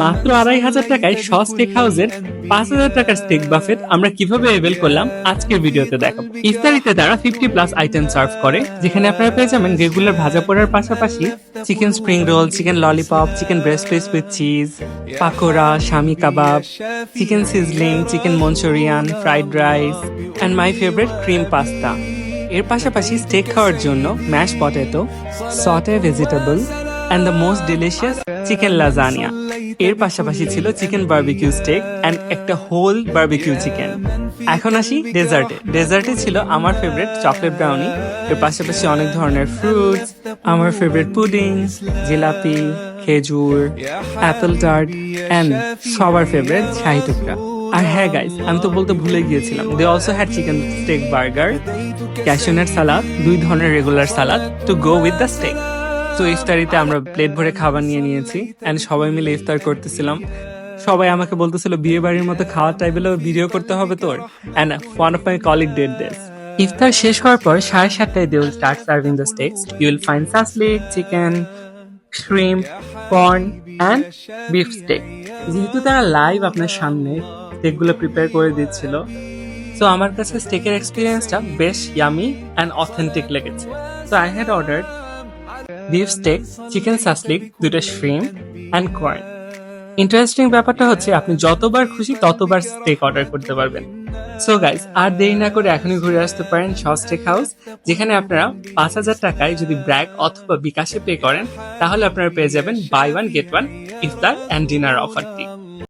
মাত্র 2500 টাকায় স্টেক হাউসের 5000 টাকার স্টেক বাফেট আমরা কিভাবে এভেল করলাম আজকের ভিডিওতে দেখাবো। ইফতারিতে তারা 50+ আইটেম সার্ভ করে, যেখানে আপনারা পেয়ে যাবেন রেগুলার ভাজা পোড়ার পাশাপাশি chicken spring roll, chicken lollipop, chicken breast piece with cheese, pakora, Shami kebab, chicken sizzling, chicken Manchurian, fried rice and my favourite cream pasta. এর পাশাপাশি স্টেক খাওয়ার জন্য mash potato, saute vegetable and the most delicious chicken lasagna. এর পাশাপাশি ছিল chicken barbecue stake and একটা whole barbecue chicken. এখন আসি ডেজার্টে ছিল আমার ফেভারিট চকলেট ব্রাউনি, এর পাশাপাশি অনেক ধরনের ফ্রুটস, আমার ফেভারিট পুডিং, জিলাপি, খেজুর, অ্যাপেল টার্ট অ্যান্ড সবার ফেভারিট শাহি টুকরা। আর হ্যাঁ গাইস, আমি তো বলতে ভুলে গিয়েছিলাম, they also had chicken steak burger, cashew nut salad, 2 ধরনের regular salad to go with the steak. তো ইফতারিতে আমরা প্লেট ভরে খাবার নিয়ে নিয়েছি এন্ড সবাই মিলে ইফতার করতেছিলাম। সবাই আমাকে বলতেছিল বিয়ে বাড়ির মতো খাওয়ার টাইপের ভিডিও করতে হবে তোর, and one of my colleague did this. ইফতার শেষ হওয়ার পর 7:30টায় they will start serving the steaks. You will find shashlik, chicken, shrimp, corn and beef steak. যেহেতু তারা লাইভ আপনার সামনে স্টেকগুলো প্রিপেয়ার করে দিচ্ছিল, সো আমার কাছে স্টেকের এক্সপিরিয়েন্সটা বেশ ইয়ামি অ্যান্ড অথেন্টিক লেগেছে। So I had ordered beef stake, chicken shashlik, 2টা শ্রিম্প অ্যান্ড কর্ন। ইন্টারেস্টিং ব্যাপারটা হচ্ছে আপনি যতবার খুশি ততবার স্টেক অর্ডার করতে পারবেন। সো গাইস, আর দেরি না করে এখনই ঘুরে আসতে পারেন শস স্টেক হাউস, যেখানে আপনারা 5000 টাকায় যদি ব্র্যাক অথবা বিকাশে পে করেন, তাহলে আপনারা পেয়ে যাবেন বাই ওয়ান গেট ওয়ান ইফতার অ্যান্ড ডিনার অফারটি।